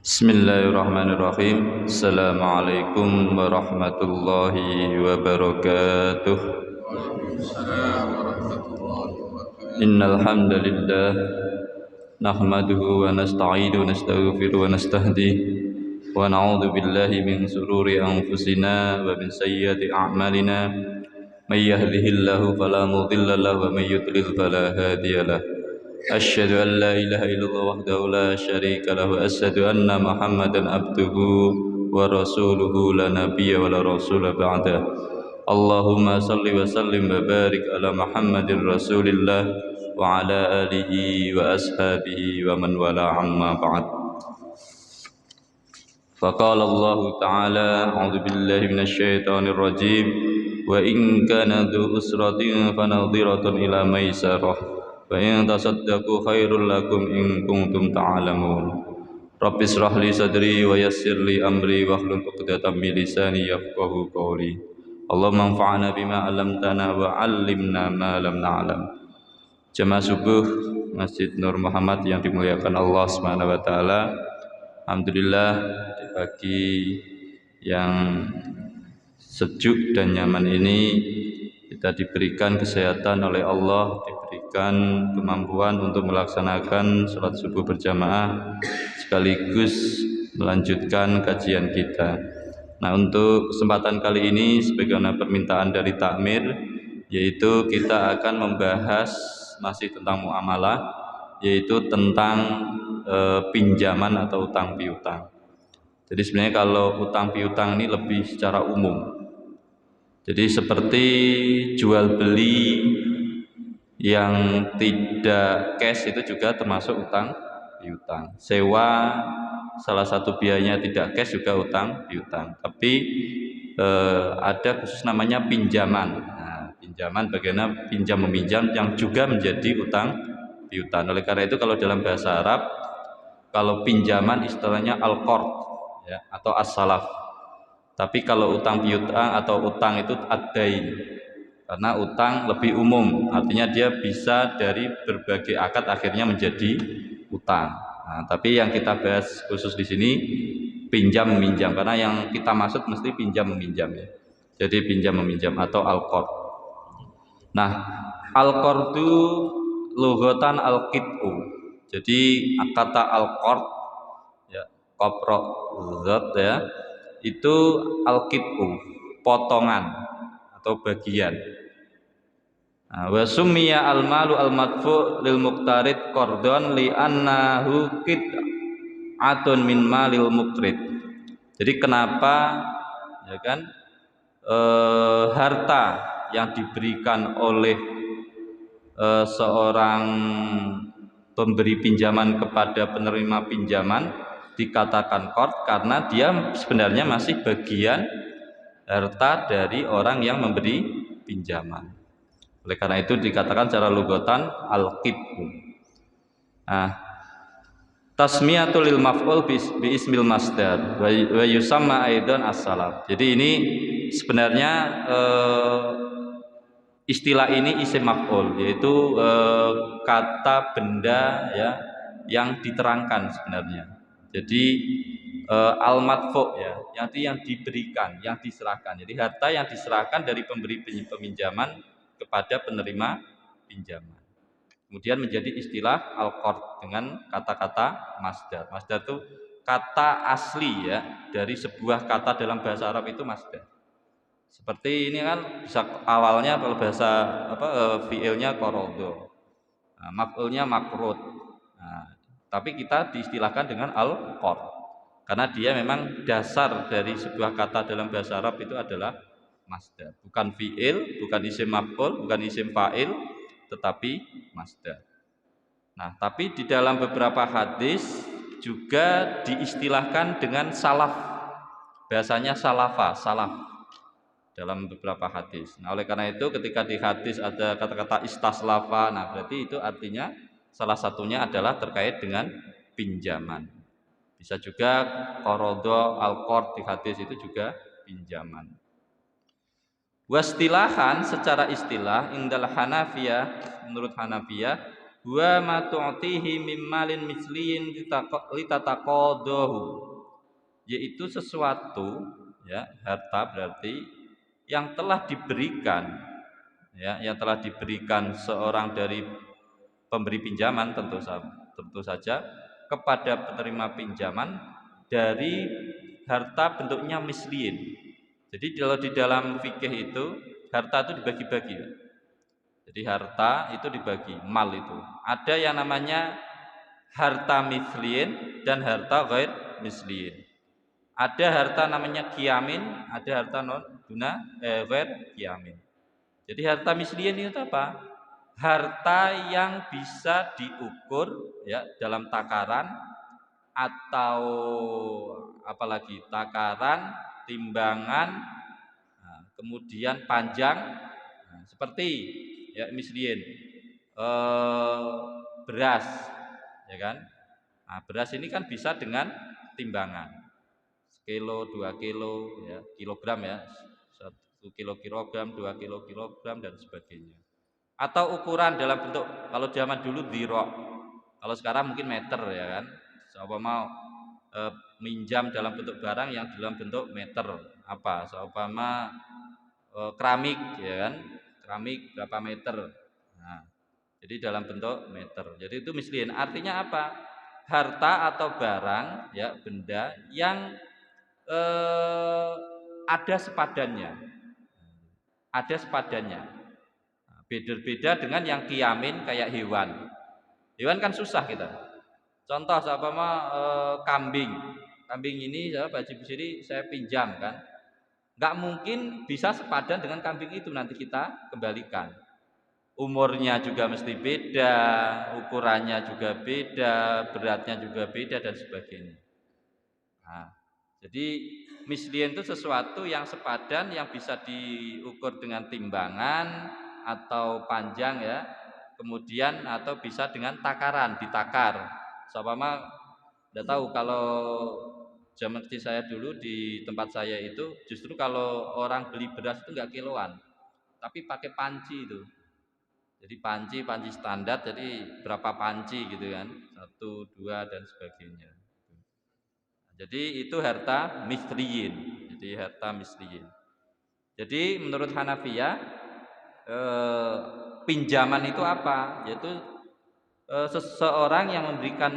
Bismillahirrahmanirrahim. Assalamualaikum warahmatullahi wabarakatuh. Innal hamdalillah nahmaduhu wa nasta'inuhu wa nastaghfiruhu wa nastahdihi wa na'udzu billahi min shururi anfusina wa min sayyiati a'malina. May yahdihillahu fala mudilla lahu wa may yudlil fala hadiya lahu. أشهد أن لا إله إلا الله وحده لا شريك له وأشهد أن محمدا عبده ورسوله لا نبي ولا رسول بعده اللهم صل وسلم وبارك على محمد رسول الله وعلى آله وأصحابه ومن والاه أما بعد فقال الله تعالى أعوذ بالله من الشيطان الرجيم وإن كان ذو أسرة فنظرة إلى ميسرة فإن تصدقوا خير لكم إن كنتم تعلمون رب اشرح لي صدري ويسر لي أمري واحلل عقدة من لساني يفقهوا قولي اللهم انفعنا بما علمتنا وعلمنا ما لم نعلم. Jamaah subuh Masjid Nur Muhammad yang dimuliakan Allah Subhanahu wa taala. Alhamdulillah di pagi yang sejuk dan nyaman ini kita diberikan kesehatan oleh Allah, diberikan kemampuan untuk melaksanakan sholat subuh berjamaah sekaligus melanjutkan kajian kita. Nah, untuk kesempatan kali ini sebagaimana permintaan dari takmir, yaitu kita akan membahas masih tentang muamalah, yaitu tentang pinjaman atau utang piutang. Jadi sebenarnya kalau utang piutang ini lebih secara umum. Jadi seperti jual beli yang tidak cash itu juga termasuk utang piutang. Sewa salah satu biayanya tidak cash juga utang piutang. Tapi ada khusus namanya pinjaman. Nah, pinjaman bagaimana pinjam meminjam yang juga menjadi utang piutang. Oleh karena itu kalau dalam bahasa Arab kalau pinjaman istilahnya al-qard ya, atau as-salaf. Tapi kalau utang piutang atau utang itu ad-dain. Karena utang lebih umum, artinya dia bisa dari berbagai akad akhirnya menjadi utang. Nah, tapi yang kita bahas khusus di sini pinjam meminjam, karena yang kita maksud mesti pinjam meminjam ya. Jadi pinjam meminjam atau al-qard. Nah, al-qardu lughatan al-qit'u. Jadi kata al-qard ya, qabrah zat ya, itu al-qit'u, potongan atau bagian. Wa summiya al-malu al-madfu' lil muqtarid qardon li annahu qit'atun min malil muqrid. Jadi kenapa ya kan harta yang diberikan oleh seorang pemberi pinjaman kepada penerima pinjaman dikatakan qard karena dia sebenarnya masih bagian harta dari orang yang memberi pinjaman. Oleh karena itu dikatakan secara lughatan al-qit'u. Nah, tasmiyatul lil maf'ul bi ismil masdar wa yusamma aidan as-salaf. Jadi ini sebenarnya istilah ini isim maf'ul, yaitu kata benda ya yang diterangkan sebenarnya. Jadi al-madfu' ya, yang diberikan, yang diserahkan. Jadi harta yang diserahkan dari pemberi peminjaman kepada penerima pinjaman. Kemudian menjadi istilah al-qard dengan kata-kata masdar. Masdar itu kata asli ya dari sebuah kata dalam bahasa Arab itu masdar. Seperti ini kan bisa awalnya kalau bahasa fi'ilnya qarada. Nah, maf'ulnya makrut. Nah, tapi kita diistilahkan dengan al-qard karena dia memang dasar dari sebuah kata dalam bahasa Arab itu adalah masdar, bukan fi'il, bukan isim maf'ul, bukan isim fa'il, tetapi masdar. Nah, tapi di dalam beberapa hadis juga diistilahkan dengan salaf. Bahasanya salaf dalam beberapa hadis. Nah, oleh karena itu ketika di hadis ada kata-kata istaslafa, nah berarti itu artinya salah satunya adalah terkait dengan pinjaman. Bisa juga qarada al-qard di hadis itu juga pinjaman. Wastilahan secara istilah indal Hanafiyah, menurut Hanafiyah wa ma tu'tihi mim malin misliyin litataqadahu, yaitu sesuatu, ya, harta berarti yang telah diberikan, ya, yang telah diberikan seorang dari pemberi pinjaman, tentu saja kepada penerima pinjaman dari harta bentuknya misliin. Jadi kalau di dalam fikih itu harta itu dibagi-bagi. Jadi harta itu dibagi, mal itu. Ada yang namanya harta misliin dan harta ghair misliin. Ada harta namanya kiamin, ada harta non guna ghair kiamin. Jadi harta misliin itu apa? Harta yang bisa diukur, ya, dalam takaran atau apalagi takaran, timbangan, nah, kemudian panjang, nah, seperti, ya, misliin beras, ya kan. Nah, beras ini kan bisa dengan timbangan sekilo, 2 kilo, ya, kilogram, ya, 1 kilo kilogram, 2 kilo kilogram dan sebagainya. Atau ukuran dalam bentuk, kalau zaman dulu dirok, kalau sekarang mungkin meter, ya kan. Seumpama minjam dalam bentuk barang yang dalam bentuk meter, apa seumpama keramik, ya kan, keramik berapa meter. Nah, jadi dalam bentuk meter. Jadi itu misliin. Artinya apa? Harta atau barang, ya, benda yang ada sepadannya, ada sepadannya. Beda-beda dengan yang kiamin kayak hewan. Hewan kan susah kita. Contoh seumpama kambing. Kambing ini saya Pak Haji Busiri saya pinjam kan. Nggak mungkin bisa sepadan dengan kambing itu, nanti kita kembalikan. Umurnya juga mesti beda, ukurannya juga beda, beratnya juga beda dan sebagainya. Nah, jadi misliin itu sesuatu yang sepadan, yang bisa diukur dengan timbangan atau panjang, ya, kemudian atau bisa dengan takaran, ditakar. Seumpama, tidak tahu, kalau zaman kecil saya dulu di tempat saya itu justru kalau orang beli beras itu nggak kiloan, tapi pakai panci itu. Jadi panci standar, jadi berapa panci gitu kan, 1, 2 dan sebagainya. Jadi itu harta misliyin. Jadi harta misliyin. Jadi menurut Hanafiyah pinjaman itu apa? Yaitu seseorang yang memberikan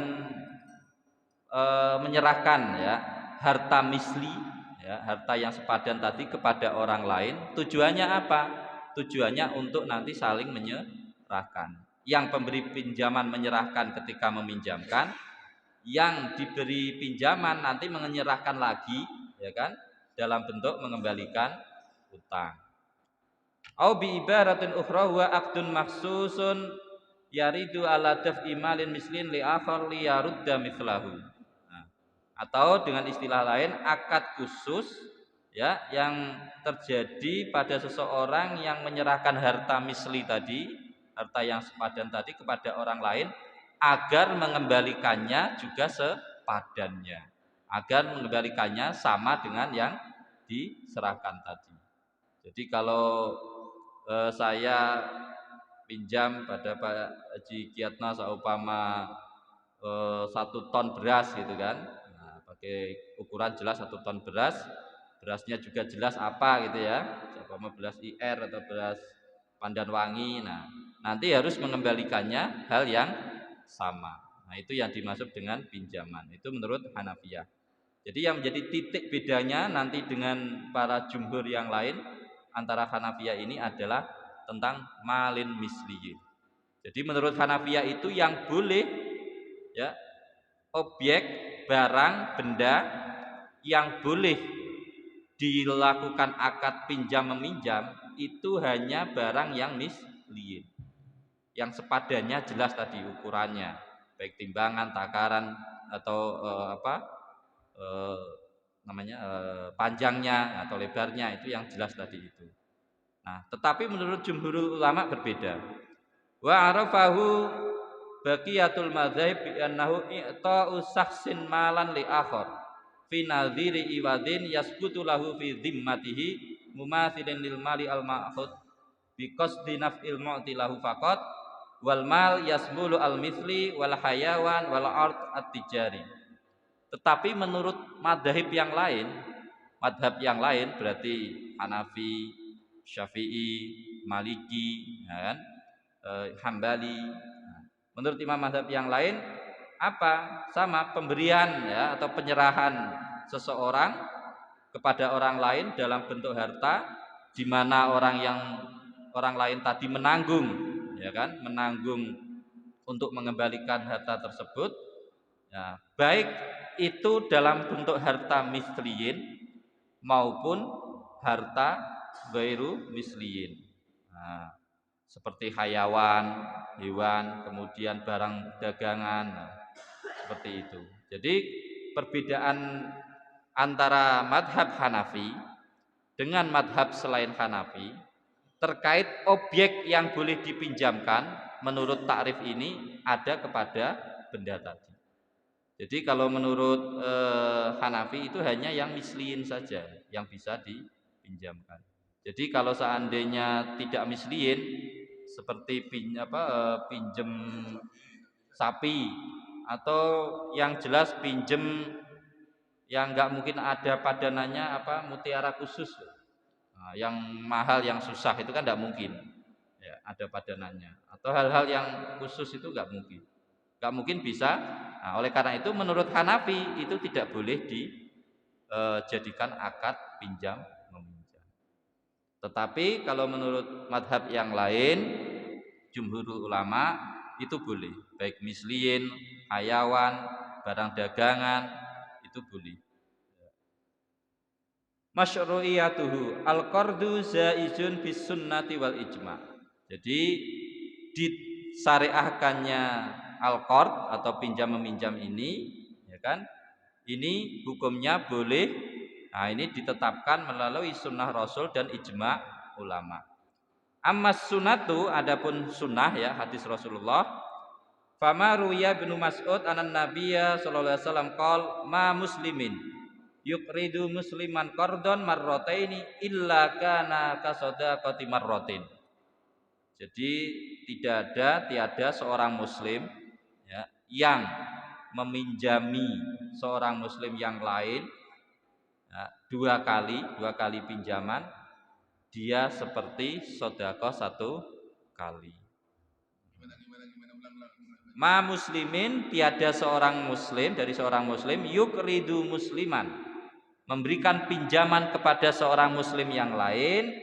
menyerahkan, ya, harta misli, ya, harta yang sepadan tadi kepada orang lain. Tujuannya apa? Tujuannya untuk nanti saling menyerahkan. Yang pemberi pinjaman menyerahkan ketika meminjamkan, yang diberi pinjaman nanti menyerahkan lagi, ya kan, dalam bentuk mengembalikan utang. Au bi ibaratin ukhra wa aqdun maksusun yaridu ala daf'i malin mislin li akhar li yarudda mithlahu. Nah, atau dengan istilah lain, akad khusus, ya, yang terjadi pada seseorang yang menyerahkan harta misli tadi, harta yang sepadan tadi, kepada orang lain agar mengembalikannya juga sepadannya, agar mengembalikannya sama dengan yang diserahkan tadi. Jadi kalau saya pinjam pada Pak Haji Kiatna seumpama 1 ton beras gitu kan, nah, pakai ukuran jelas 1 ton beras, berasnya juga jelas apa gitu ya, seumpama beras IR atau beras Pandan Wangi. Nah, nanti harus mengembalikannya hal yang sama. Nah, itu yang dimaksud dengan pinjaman. Itu menurut Hanafiyah. Jadi yang menjadi titik bedanya nanti dengan para jumhur yang lain antara Hanafiyah ini adalah tentang malin misliyin. Jadi menurut Hanafiyah itu yang boleh, ya, objek, barang, benda yang boleh dilakukan akad pinjam meminjam itu hanya barang yang misliyin, yang sepadannya jelas tadi ukurannya, baik timbangan, takaran atau panjangnya atau lebarnya, itu yang jelas tadi itu. Nah, tetapi menurut jumhurul ulama berbeda. Wa arafahu baqiyatul madzhab bi annahu i'ta'u shakhsin malan li akhar fi nadhiri iwadin yasbutu lahu fi dhimmatihi mumathilin lil mali al ma'khud bi qasdi naf'il mu'ti lahu faqat wal mal yasmulu al mithli wal hayawan wal ard at-tijari. Tetapi menurut madhab yang lain berarti Hanafi, Syafi'i, Maliki, ya kan? Hambali. Menurut imam madhab yang lain apa? Sama pemberian ya atau penyerahan seseorang kepada orang lain dalam bentuk harta, di mana orang lain tadi menanggung, ya kan? Menanggung untuk mengembalikan harta tersebut. Ya, baik itu dalam bentuk harta misliyin maupun harta ghairu misliyin. Nah, seperti hayawan, hewan, kemudian barang dagangan, nah, seperti itu. Jadi perbedaan antara madhab Hanafi dengan madhab selain Hanafi terkait objek yang boleh dipinjamkan menurut takrif ini ada kepada benda tadi. Jadi kalau menurut Hanafi itu hanya yang misliin saja yang bisa dipinjamkan. Jadi kalau seandainya tidak misliin seperti pinjem sapi atau yang jelas pinjem yang nggak mungkin ada padanannya mutiara khusus, nah, yang mahal yang susah itu kan nggak mungkin ya ada padanannya, atau hal-hal yang khusus itu nggak mungkin bisa. Nah, oleh karena itu menurut Hanafi itu tidak boleh dijadikan akad pinjam meminjam. Tetapi kalau menurut madhab yang lain, jumhurul ulama itu boleh, baik misliin, hayawan, barang dagangan itu boleh. Masyru'iyatuhu al-qardu zaizun bis sunnati wal ijma'. Jadi disyariahkannya al-qard atau pinjam meminjam ini, ya kan? Ini hukumnya boleh. Nah, ini ditetapkan melalui sunnah Rasul dan ijma' ulama. Amma sunnatu, adapun sunnah ya hadis Rasulullah. Fama ruya bin Mas'ud anan Nabiyya sallallahu alaihi wasallam qol ma muslimin yuqridu musliman qardon marrataini illa kana kasadaqati marratain. Jadi tiada seorang muslim ya, yang meminjami seorang muslim yang lain ya, dua kali pinjaman, dia seperti sedekah satu kali. Ma muslimin, tiada seorang muslim dari seorang muslim yukridu musliman, memberikan pinjaman kepada seorang muslim yang lain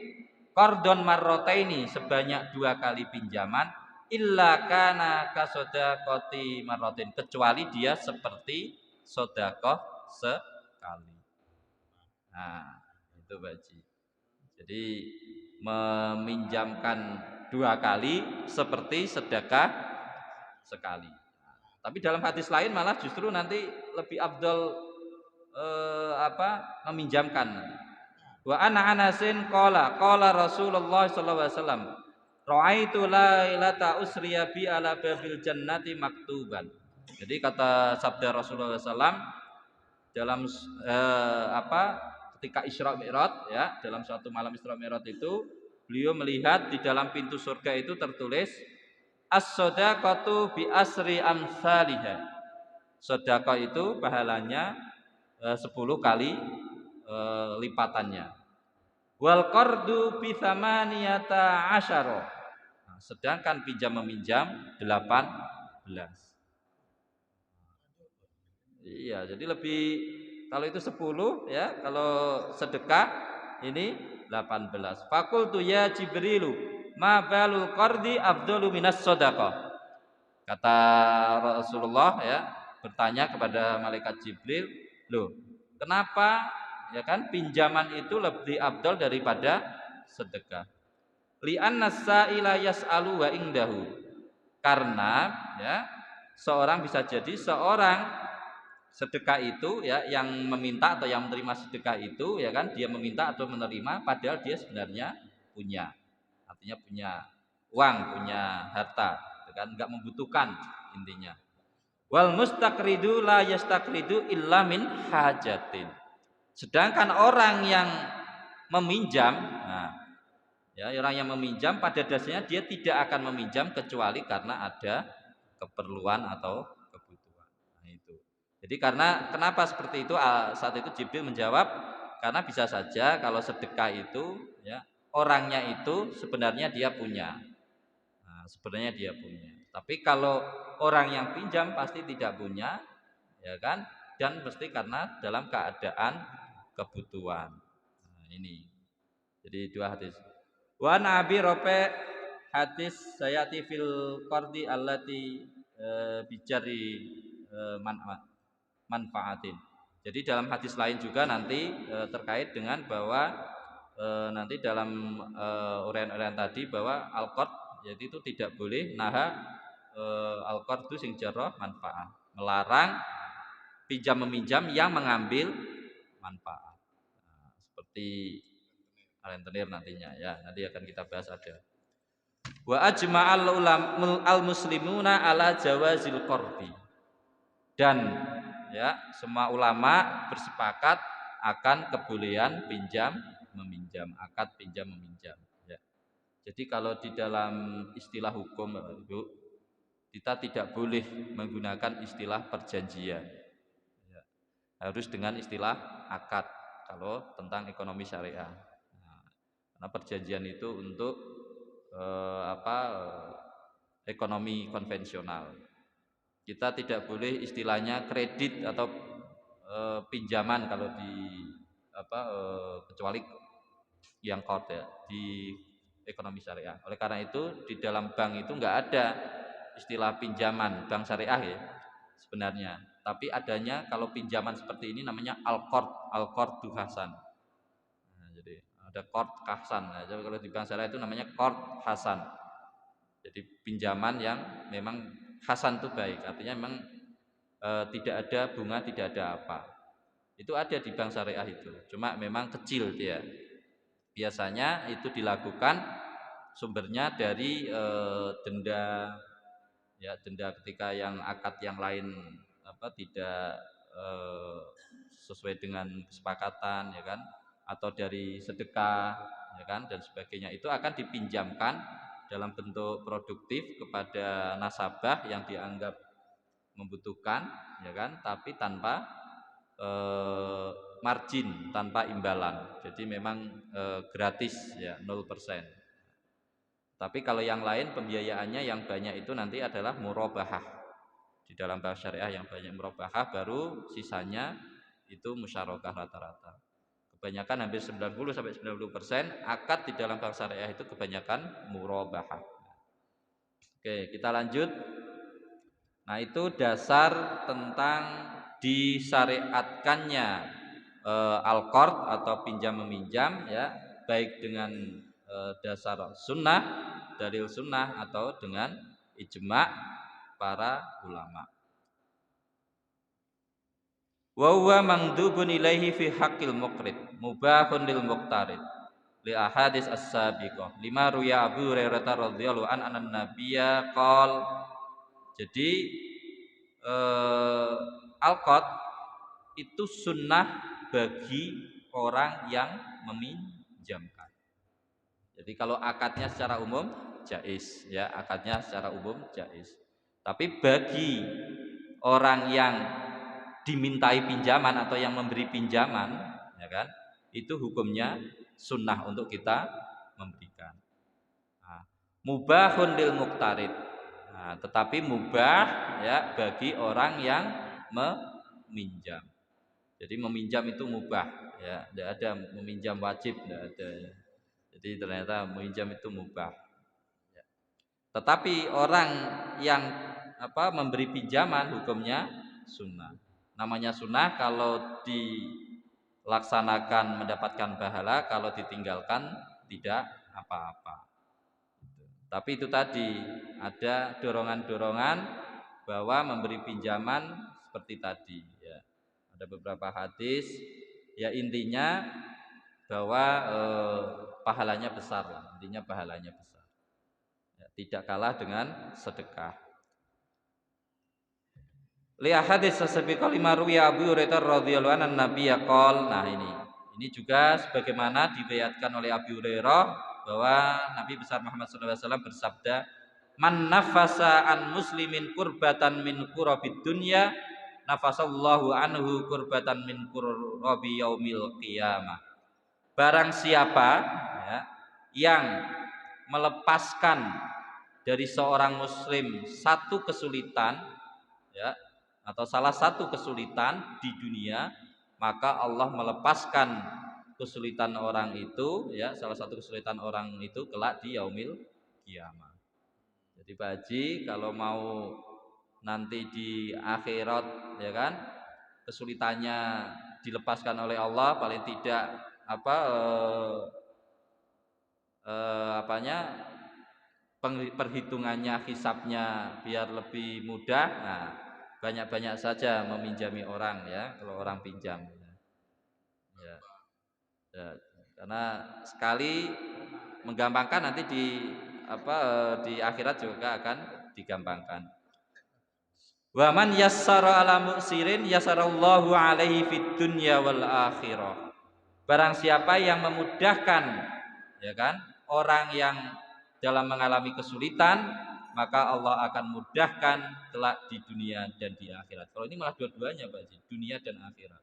qardon marrotaini, sebanyak dua kali pinjaman, illa kana kasodaqoti marrotin, kecuali dia seperti sodakoh sekali. Nah itu Baji. Jadi meminjamkan dua kali seperti sedekah sekali. Tapi dalam hadis lain malah justru nanti lebih afdal meminjamkan. Wa ana Anasin qala Rasulullah sallallahu alaihi wasallam ra'aitu lailata usriya bi ala babil jannati maktuban. Jadi kata sabda Rasulullah SAW dalam ketika Isra Mi'raj ya, dalam suatu malam Isra Mi'raj itu beliau melihat di dalam pintu surga itu tertulis as-shadaqatu bi asri amsalihha. Sedekah itu pahalanya 10 kali lipatannya. Wal qardu bi tsamaniyata asyara. Nah, sedangkan pinjam meminjam 18. Iya, jadi lebih, kalau itu 10 ya, kalau sedekah ini 18. Fakultu ya Jibrilu ma balul qardi afdalu minas shadaqah. Kata Rasulullah ya, bertanya kepada malaikat Jibril, loh, kenapa ya kan pinjaman itu lebih afdal daripada sedekah? Li'anna sa'ila yas'alu wa indahu. Karena ya seorang bisa jadi seorang sedekah itu ya, yang meminta atau yang menerima sedekah itu ya kan, dia meminta atau menerima padahal dia sebenarnya punya, artinya punya uang, punya harta, ya kan, enggak membutuhkan intinya. Wal mustaqridu la yastaqridu illa min hajatin. Sedangkan orang yang meminjam, nah, Ya, orang yang meminjam pada dasarnya dia tidak akan meminjam kecuali karena ada keperluan atau kebutuhan. Nah, itu. Jadi karena kenapa seperti itu? Saat itu Jibril menjawab, karena bisa saja kalau sedekah itu ya orangnya itu sebenarnya dia punya. Nah, sebenarnya dia punya. Tapi kalau orang yang pinjam pasti tidak punya, ya kan? Dan mesti karena dalam keadaan kebutuhan. Nah, ini. Jadi dua hadis. Wa Nabi Rope hadis sayati fil qardi allati bijari manfaatin. Jadi dalam hadis lain juga nanti terkait dengan bahwa nanti dalam uraian-uraian tadi bahwa al-qard jadi itu tidak boleh naha al-qard itu sing jaro manfaat, melarang pinjam meminjam yang mengambil manfaat. Nah, seperti rentenir nantinya ya, nanti akan kita bahas ada. Wa ajma'al al muslimuna ala jawazil qardi. Dan ya, semua ulama bersepakat akan kebolehan pinjam meminjam, akad pinjam meminjam ya. Jadi kalau di dalam istilah hukum Ibu, kita tidak boleh menggunakan istilah perjanjian ya. Harus dengan istilah akad kalau tentang ekonomi syariah. Nah, karena perjanjian itu untuk ekonomi konvensional. Kita tidak boleh istilahnya kredit atau pinjaman kalau di kecuali yang qard ya di ekonomi syariah. Oleh karena itu di dalam bank itu enggak ada istilah pinjaman bank syariah ya sebenarnya. Tapi adanya kalau pinjaman seperti ini namanya al-qardu hasan. Nah, jadi ada qard hasan. Nah, jadi kalau di bank syariah itu namanya qard hasan. Jadi pinjaman yang memang hasan itu baik, artinya memang tidak ada bunga, tidak ada apa. Itu ada di bank syariah itu. Cuma memang kecil dia. Biasanya itu dilakukan sumbernya dari denda ya, denda ketika yang akad yang lain tidak sesuai dengan kesepakatan ya kan, atau dari sedekah ya kan dan sebagainya, itu akan dipinjamkan dalam bentuk produktif kepada nasabah yang dianggap membutuhkan ya kan, tapi tanpa margin, tanpa imbalan. Jadi memang gratis ya 0%. Tapi kalau yang lain pembiayaannya yang banyak itu nanti adalah murabahah. Di dalam bank syariah yang banyak murabahah, baru sisanya itu musyarakah rata-rata. Kebanyakan hampir 90-90% akad di dalam bank syariah itu kebanyakan murabahah. Oke, kita lanjut. Nah, itu dasar tentang disyariatkannya al-qard atau pinjam meminjam ya, baik dengan dasar sunnah, dalil sunnah atau dengan ijma' para ulama. Wa huwa mandubun ilaihi fi haqqil muqrid mubahun lil muqtarid li ahadits as-sabiqah lima ruya Abu Hurairah radhiyallahu an anan nabiyya qol. Jadi al-qard itu sunnah bagi orang yang meminjamkan. Jadi kalau akadnya secara umum jaiz ya, akadnya secara umum jaiz. Tapi bagi orang yang dimintai pinjaman atau yang memberi pinjaman ya kan, itu hukumnya sunnah untuk kita memberikan. Nah, mubahun lil muqtarid. Nah, tetapi mubah ya bagi orang yang meminjam. Jadi meminjam itu mubah ya, tidak ada meminjam wajib, tidak ada ya. Jadi ternyata meminjam itu mubah ya. Tetapi orang yang memberi pinjaman hukumnya sunnah. Namanya sunnah kalau dilaksanakan mendapatkan pahala, kalau ditinggalkan tidak apa-apa. Tapi itu tadi ada dorongan-dorongan bahwa memberi pinjaman seperti tadi ya. Ada beberapa hadis ya, intinya bahwa pahalanya besar lah. Intinya pahalanya besar ya, tidak kalah dengan sedekah. Lihat hadis sesabiqah lima ruwiya Abu Hurairah radhiyallahu anhu nabiyya qol. Nah, ini juga sebagaimana diriwayatkan oleh Abu Hurairah bahwa Nabi besar Muhammad SAW bersabda, "Man nafasa an muslimin kurbatan min kurabid dunya, nafasallahu anhu kurbatan min kurabi yaumil qiyamah." Barang siapa ya, yang melepaskan dari seorang muslim satu kesulitan ya, atau salah satu kesulitan di dunia, maka Allah melepaskan kesulitan orang itu ya, salah satu kesulitan orang itu kelak di yaumil kiamah. Jadi Pak Haji kalau mau nanti di akhirat ya kan, kesulitannya dilepaskan oleh Allah, paling tidak apa apanya perhitungannya, hisabnya biar lebih mudah. Nah, banyak-banyak saja meminjami orang ya, kalau orang pinjam ya, ya. Karena sekali menggampangkan, nanti di di akhirat juga akan digampangkan. Wa man yassara ala mu'sirin yassarallahu alaihi fid dunya wal akhirah. Barang siapa yang memudahkan ya kan orang yang dalam mengalami kesulitan, maka Allah akan mudahkan kelak di dunia dan di akhirat. Kalau ini malah dua-duanya Pak Ji, dunia dan akhirat.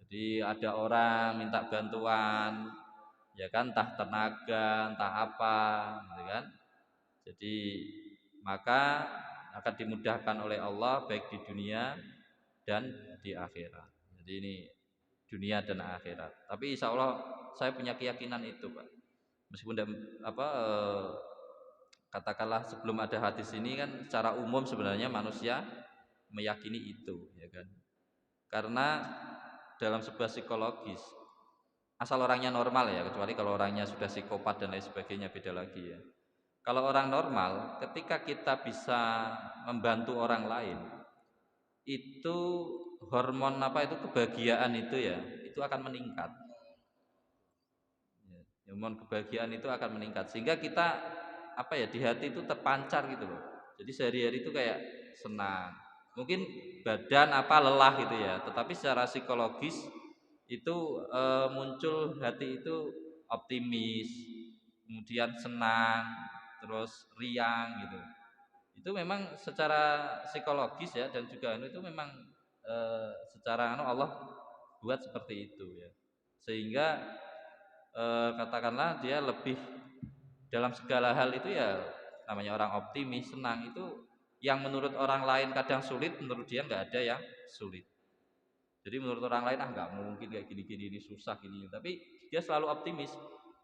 Jadi ada orang minta bantuan ya kan, entah tenaga, entah apa gitu kan. Jadi maka akan dimudahkan oleh Allah baik di dunia dan di akhirat. Jadi ini dunia dan akhirat. Tapi insya Allah saya punya keyakinan itu Pak. Meskipun katakanlah sebelum ada hadis ini kan, secara umum sebenarnya manusia meyakini itu ya kan. Karena dalam sebuah psikologis, asal orangnya normal ya, kecuali kalau orangnya sudah psikopat dan lain sebagainya, beda lagi ya. Kalau orang normal, ketika kita bisa membantu orang lain, itu hormon apa itu, kebahagiaan itu ya, itu akan meningkat. Hormon kebahagiaan itu akan meningkat, sehingga kita apa ya, di hati itu terpancar gitu loh. Jadi sehari-hari itu kayak senang. Mungkin badan apa lelah gitu ya, tetapi secara psikologis itu muncul hati itu optimis, kemudian senang, terus riang gitu. Itu memang secara psikologis ya, dan juga itu memang secara Allah buat seperti itu ya. Sehingga katakanlah dia lebih dalam segala hal itu ya, namanya orang optimis, senang itu, yang menurut orang lain kadang sulit, menurut dia nggak ada yang sulit. Jadi menurut orang lain nggak mungkin kayak gini-gini, ini susah gini, tapi dia selalu optimis.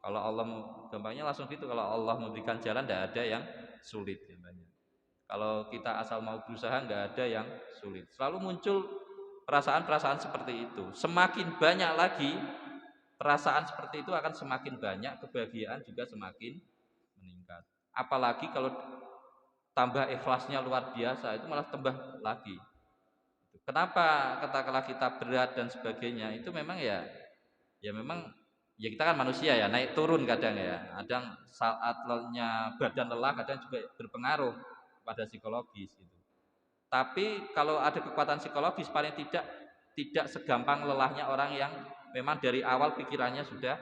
Kalau Allah, gampangnya langsung gitu, kalau Allah memberikan jalan nggak ada yang sulit gampangnya. Kalau kita asal mau berusaha nggak ada yang sulit. Selalu muncul perasaan-perasaan seperti itu. Semakin banyak lagi perasaan seperti itu, akan semakin banyak kebahagiaan juga semakin meningkat. Apalagi kalau tambah ikhlasnya luar biasa, itu malah tambah lagi. Kenapa katakanlah kita berat dan sebagainya, itu memang ya memang ya, kita kan manusia ya, naik turun kadang ya. Kadang saat badan lelah, kadang juga berpengaruh pada psikologis gitu. Tapi kalau ada kekuatan psikologis, paling tidak segampang lelahnya orang yang memang dari awal pikirannya sudah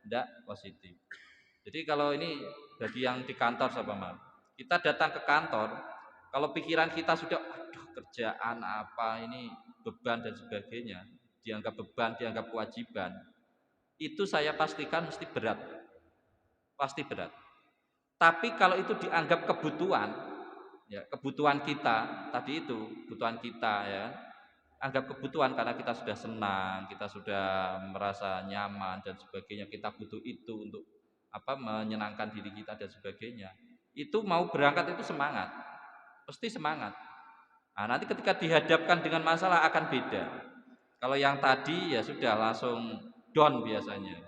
tidak positif. Jadi kalau ini bagi yang di kantor sama, kita datang ke kantor, kalau pikiran kita sudah aduh kerjaan apa ini, beban dan sebagainya, dianggap beban, dianggap kewajiban, itu saya pastikan mesti berat. Pasti berat. Tapi kalau itu dianggap kebutuhan, ya kebutuhan kita tadi itu, kebutuhan kita ya, anggap kebutuhan karena kita sudah senang, kita sudah merasa nyaman dan sebagainya, kita butuh itu untuk apa, menyenangkan diri kita dan sebagainya. Itu mau berangkat itu semangat, pasti semangat. Nah, nanti ketika dihadapkan dengan masalah akan beda. Kalau yang tadi ya sudah langsung down biasanya.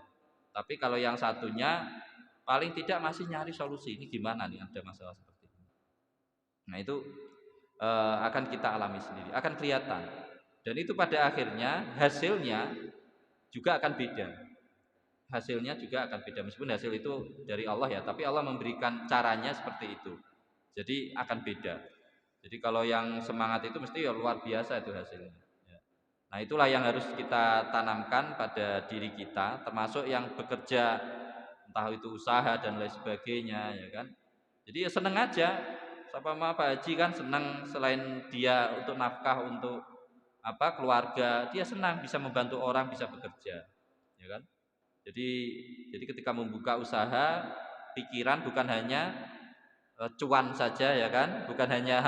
Tapi kalau yang satunya paling tidak masih nyari solusi, ini gimana nih ada masalah seperti ini. Nah itu akan kita alami sendiri, akan kelihatan. Dan itu pada akhirnya hasilnya juga akan beda. Hasilnya juga akan beda, meskipun hasil itu dari Allah ya, tapi Allah memberikan caranya seperti itu. Jadi akan beda. Jadi kalau yang semangat itu mesti ya luar biasa itu hasilnya. Ya. Nah itulah yang harus kita tanamkan pada diri kita, termasuk yang bekerja entah itu usaha dan lain sebagainya, ya kan. Jadi ya seneng aja. Sama Pak Haji kan senang, selain dia untuk nafkah untuk keluarga, dia senang bisa membantu orang, bisa bekerja, ya kan. Jadi ketika membuka usaha, pikiran bukan hanya cuan saja, ya kan, bukan hanya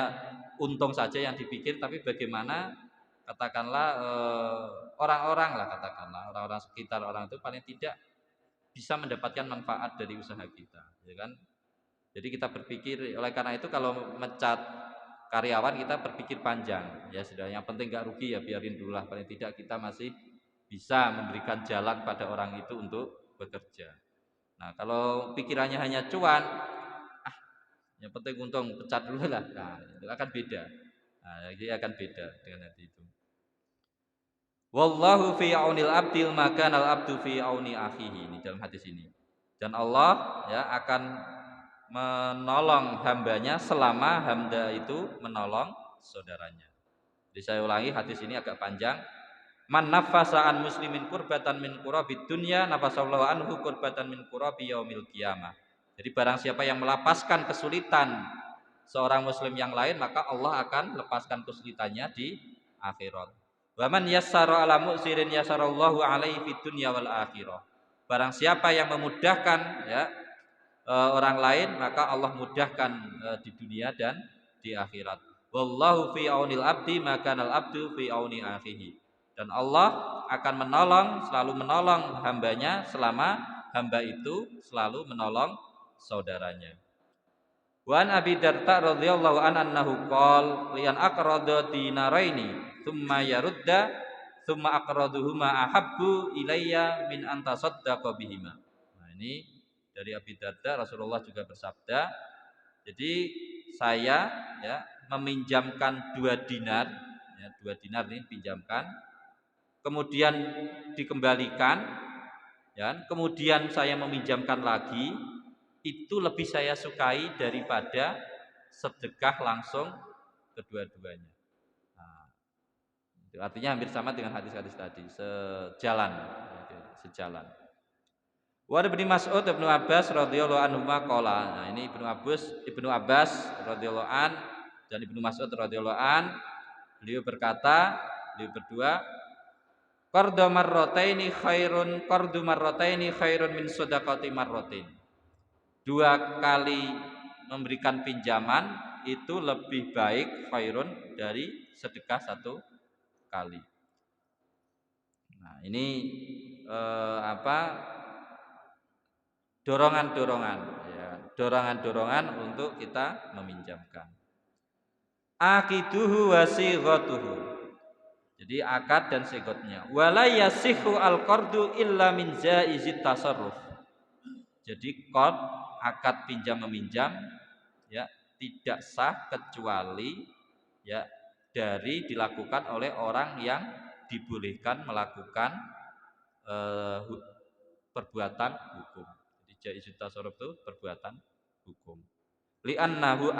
untung saja yang dipikir, tapi bagaimana katakanlah orang-orang lah, katakanlah orang-orang sekitar orang itu paling tidak bisa mendapatkan manfaat dari usaha kita, ya kan. Jadi kita berpikir, oleh karena itu kalau mencat karyawan kita berpikir panjang, ya sudah, yang penting nggak rugi ya biarin dulu lah, paling tidak kita masih bisa memberikan jalan pada orang itu untuk bekerja. Nah kalau pikirannya hanya cuan, yang penting untung, pecat dulu lah, nah itu akan beda. Nah ini akan beda dengan hati itu. Wallahu fi aunil abdil maka al abdu fi auni akhihi, ini dalam hadis ini. Dan Allah ya akan menolong hambanya selama hamba itu menolong saudaranya. Jadi saya ulangi, hadis ini agak panjang. Man nafasa an muslimin kurbatan min kurabid dunya nafasallahu anhu kurbatan min kurabi yaumil qiyamah. Jadi barang siapa yang melepaskan kesulitan seorang muslim yang lain, maka Allah akan lepaskan kesulitannya di akhirat. Wa man yassara ala mu'sirin yassarallahu alaihi fid dunya wal akhirah. Barang siapa yang memudahkan ya orang lain, maka Allah mudahkan di dunia dan di akhirat. Wallahu fi aunil abdi maka al abdu fi auni akhihi. Dan Allah akan menolong, selalu menolong hambanya selama hamba itu selalu menolong saudaranya. Wa an Abi Darda radhiyallahu anhu qol lian aqrada dinaraini thumma yarudda thumma aqraduhuma ahabbu ilayya min an tasaddaqa bihima. Nah ini dari Abi Darda, Rasulullah juga bersabda, jadi saya ya meminjamkan 2 dinar, ya 2 dinar ini pinjamkan, kemudian dikembalikan, ya, kemudian saya meminjamkan lagi, itu lebih saya sukai daripada sedekah langsung kedua-duanya. Nah, itu artinya hampir sama dengan hadis-hadis tadi, sejalan, sejalan. Wa Ibnu Mas'ud Ibnu Abbas radhiyallahu anhu qala. Nah, ini Ibnu Abbas radhiyallahu an dan Ibnu Mas'ud radhiyallahu an, beliau berkata, beliau berdua, qardu marrataini khairun min shadaqati marratain. 2 kali memberikan pinjaman itu lebih baik khairun dari sedekah 1 kali. Nah, ini dorongan-dorongan ya, dorongan-dorongan untuk kita meminjamkan. Aqiduhu wa sighatuhu. Jadi akad dan sigotnya. Wala yasihu al-qardu illa min jaizit tasarruf. Jadi qard, akad pinjam meminjam ya tidak sah kecuali ya dari dilakukan oleh orang yang dibolehkan melakukan perbuatan hukum. Jadi jaizut tasarruf itu perbuatan hukum. Li'annahu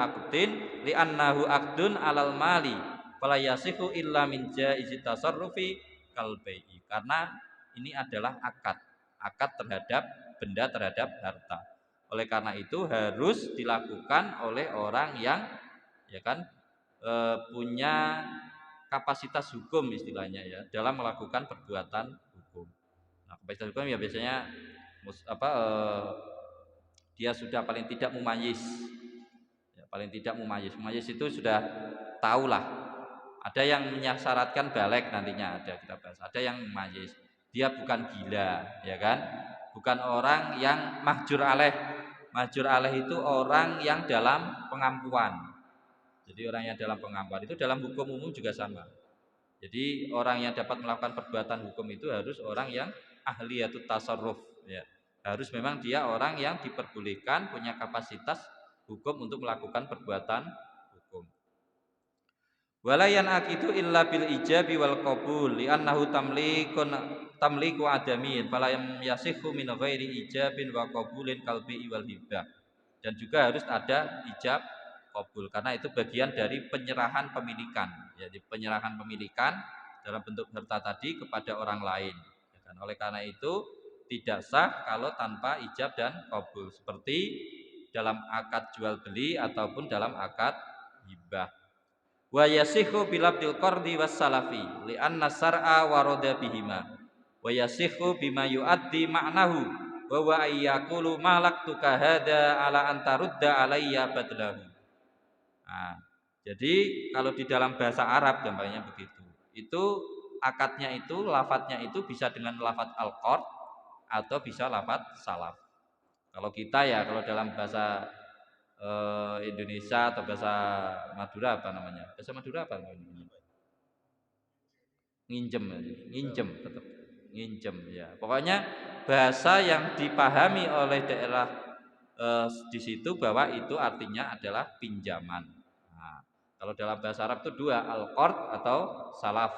aqdun alal mali fala yasihu illa min jaizit tasarrufi kal bai'i. Karena ini adalah akad terhadap benda, terhadap harta. Oleh karena itu harus dilakukan oleh orang yang ya kan punya kapasitas hukum istilahnya ya dalam melakukan perbuatan hukum. Nah, kapasitas hukum ya biasanya dia sudah paling tidak mumayyiz. Ya, paling tidak mumayyiz. Mumayyiz itu sudah tahulah. Ada yang mensyaratkan balik nantinya, ada kita bahas. Ada yang mumayyiz. Dia bukan gila, ya kan? Bukan orang yang mahjur alaih. Mahjur alaih itu orang yang dalam pengampuan. Jadi orang yang dalam pengampuan itu dalam hukum umum juga sama. Jadi orang yang dapat melakukan perbuatan hukum itu harus orang yang ahliyatut tasarruf, ya. Harus memang dia orang yang diperbolehkan, punya kapasitas hukum untuk melakukan perbuatan hukum. Wala yanaqidu illa bil ijabi wal qabul li'annahu tamliku adamin fala yasihhu min ghairi ijabin wa qabulin kalbi wal hibah. Dan juga harus ada ijab qabul karena itu bagian dari penyerahan pemilikan. Jadi penyerahan pemilikan dalam bentuk harta tadi kepada orang lain. Dan oleh karena itu tidak sah kalau tanpa ijab dan qabul, seperti dalam akad jual beli ataupun dalam akad hibah. Wa yasihu bilabdil qardi was salafi li'anna sar'a warada bihima wa yasihu bima yuaddi ma'nahu wa wa ayyakulu malaktuka hada ala antarudda alayya badlahu. Nah, jadi kalau di dalam bahasa Arab gampangnya begitu. Itu akadnya itu, lafadznya itu bisa dengan lafadz al-qard atau bisa lafadz salaf. Kalau kita ya, kalau dalam bahasa Indonesia atau bahasa Madura apa namanya? Bahasa Madura apa namanya? Nginjem, nginjem tetap nginjem ya. Pokoknya bahasa yang dipahami oleh daerah di situ bahwa itu artinya adalah pinjaman. Nah, kalau dalam bahasa Arab itu dua, al-qard atau salaf,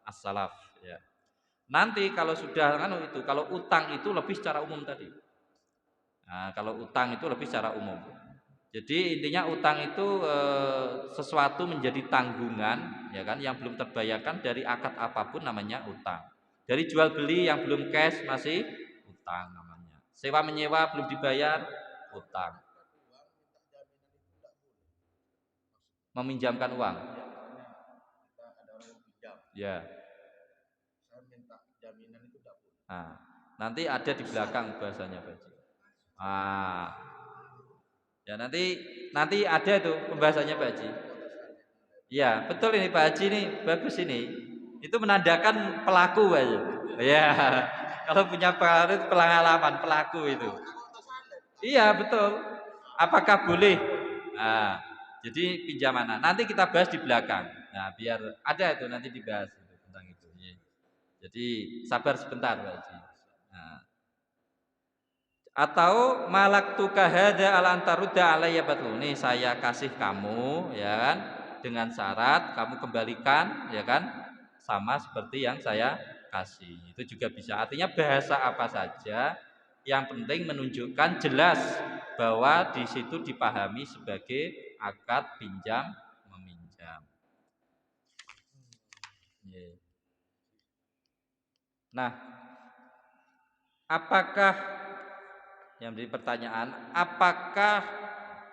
as-salaf ya. Nanti kalau sudah itu, kalau utang itu lebih secara umum tadi. Nah, kalau utang itu lebih secara umum. Jadi intinya utang itu sesuatu menjadi tanggungan, ya kan, yang belum terbayarkan dari akad apapun namanya utang. Dari jual beli yang belum cash masih utang namanya. Sewa menyewa belum dibayar utang. Meminjamkan uang. Ya. Nah, nanti ada di belakang bahasanya, Pak Haji. Ya nanti ada itu pembahasannya Pak Haji. Iya betul ini Pak Haji nih bagus ini. Itu menandakan pelaku aja. Ya kalau punya pengalaman pelaku itu. Iya betul. Apakah boleh? Nah, jadi pinjaman. Nah, nanti kita bahas di belakang. Nah biar ada itu nanti dibahas itu, tentang itu. Ya. Jadi sabar sebentar Pak Haji. Nah, atau malak tukahada ala antarudda alayya batlu. Nih saya kasih kamu ya kan dengan syarat kamu kembalikan ya kan sama seperti yang saya kasih. Itu juga bisa. Artinya bahasa apa saja yang penting menunjukkan jelas bahwa di situ dipahami sebagai akad pinjam meminjam. Nah, apakah yang menjadi pertanyaan, apakah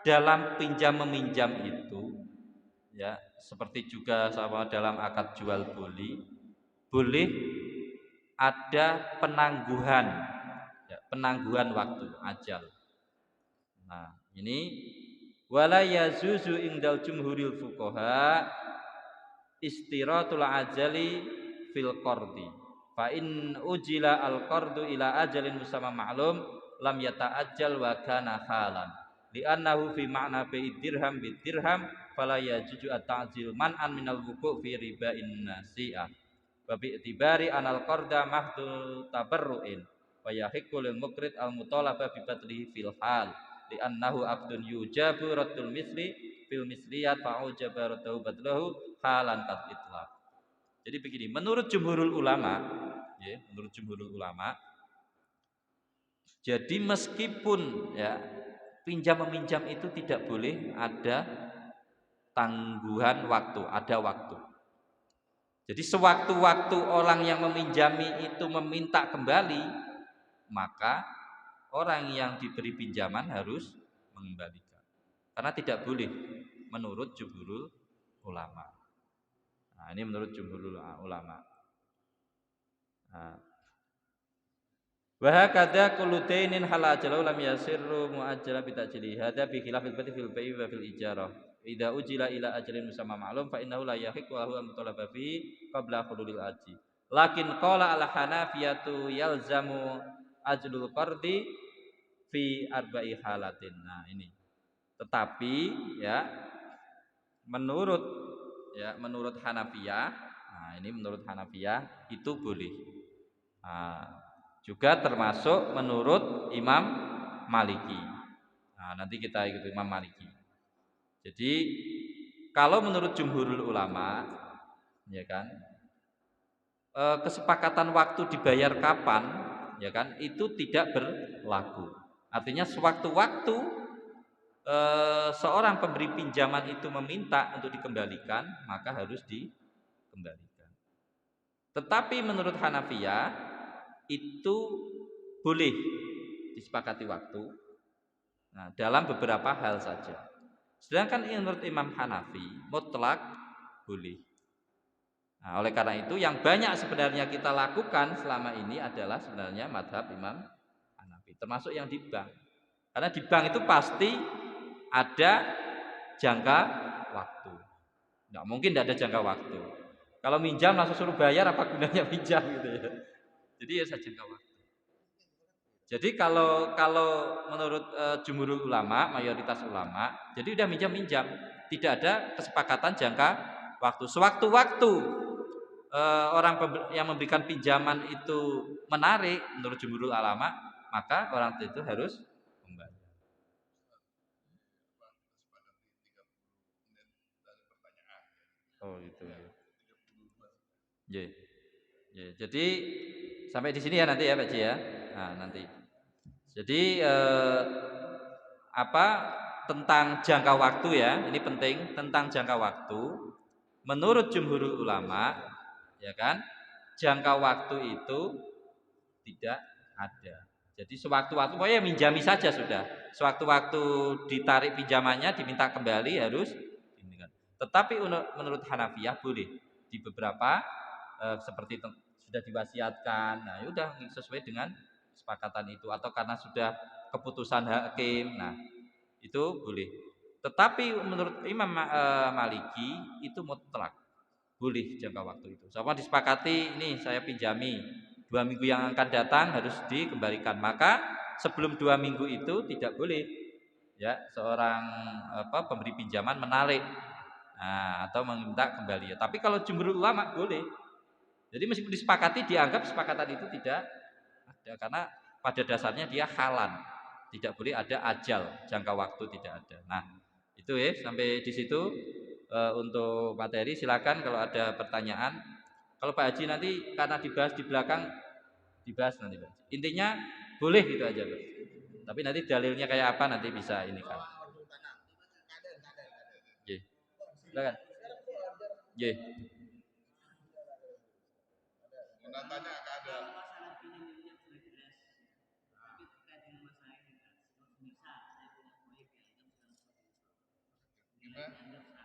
dalam pinjam meminjam itu ya seperti juga sama dalam akad jual beli boleh ada penangguhan ya, penangguhan waktu ajal. Nah, ini wala yazuzu indal jumhuril fuqaha istiratul ajali fil qardi fa in ujila al qardu ila ajalin musamma ma'lum lam yata'ajjal wa kana halan li'annahu fi ma'na bai'id dirham bid dirham fala yajuzu at-ta'jil man'an minal wuqu' fi riba'in nasi'ah wa bi'tibari anal qarda mahdu tabarru'in wa yahiqqu lil muqrid al mutalaba bi badlihi fil hal li'annahu abdun yujabu raddul misli fil misliyat fa'ujaba raddahu badlahu halan kat itlaq. Jadi begini, menurut jumhurul ulama ya, menurut jumhurul ulama jadi meskipun ya pinjam meminjam itu tidak boleh ada tangguhan waktu, ada waktu. Jadi sewaktu-waktu orang yang meminjami itu meminta kembali, maka orang yang diberi pinjaman harus mengembalikan. Karena tidak boleh menurut jumhurul ulama. Nah, ini menurut jumhurul ulama. Nah. Wa hakadha kullu dainin hala ajalu lam yasirru muajjala bi ta'jili hadza bi khilafil bati fil bai'i wa fil ijarah. Idza ujila ila ajalin musamma ma'lum fa innahu la yahiqu wa huwa mutalaba fi qabla hululil aji. Lakin qala al hanafiyatu yalzamu ajlul qardi fi arba'i halatin. Nah, ini. Tetapi ya menurut Hanafiyah, nah ini menurut Hanafiyah itu boleh. Nah, juga termasuk menurut Imam Maliki. Nah, nanti kita ikut Imam Maliki. Jadi kalau menurut jumhurul ulama, ya kan, kesepakatan waktu dibayar kapan, ya kan, itu tidak berlaku. Artinya sewaktu-waktu seorang pemberi pinjaman itu meminta untuk dikembalikan, maka harus dikembalikan. Tetapi menurut Hanafiyah itu boleh disepakati waktu. Nah, dalam beberapa hal saja. Sedangkan menurut Imam Hanafi mutlak boleh. Nah, oleh karena itu yang banyak sebenarnya kita lakukan selama ini adalah sebenarnya madhab Imam Hanafi, termasuk yang di bank. Karena di bank itu pasti ada jangka waktu. Nggak mungkin tidak ada jangka waktu. Kalau minjam langsung suruh bayar, apa gunanya minjam gitu ya. Jadi ya saja jangka waktu. Jadi kalau menurut jumhur ulama, mayoritas ulama, jadi udah minjam-minjam, tidak ada kesepakatan jangka waktu. Sewaktu-waktu orang yang memberikan pinjaman itu menarik menurut jumhur ulama, maka orang itu harus membayar. Oh itu ya. Ya. Ya, jadi sampai di sini ya nanti ya Pak Ji ya. Nah, nanti. Jadi apa tentang jangka waktu ya, ini penting tentang jangka waktu. Menurut jumhur ulama, ya kan, jangka waktu itu tidak ada. Jadi sewaktu-waktu pokoknya minjami saja sudah. Sewaktu-waktu ditarik pinjamannya diminta kembali harus. Tetapi menurut Hanafiyah boleh di beberapa seperti sudah diwasiatkan. Nah, ya udah sesuai dengan kesepakatan itu atau karena sudah keputusan hakim. Nah, itu boleh. Tetapi menurut Imam Maliki itu mutlak boleh jangka waktu itu. Sama disepakati ini saya pinjami 2 minggu yang akan datang harus dikembalikan. Maka sebelum 2 minggu itu tidak boleh ya seorang pemberi pinjaman menarik atau meminta kembali. Tapi kalau jumhur ulama boleh. Jadi meskipun disepakati dianggap kesepakatan itu tidak ada karena pada dasarnya dia halan. Tidak boleh ada ajal, jangka waktu tidak ada. Nah, itu ya sampai di situ untuk materi silakan kalau ada pertanyaan. Kalau Pak Haji nanti karena dibahas di belakang dibahas nanti Pak. Intinya boleh gitu aja Pak. Tapi nanti dalilnya kayak apa nanti bisa ini kan. Oke. Silakan. Oke. Menatanya ada. Gimana?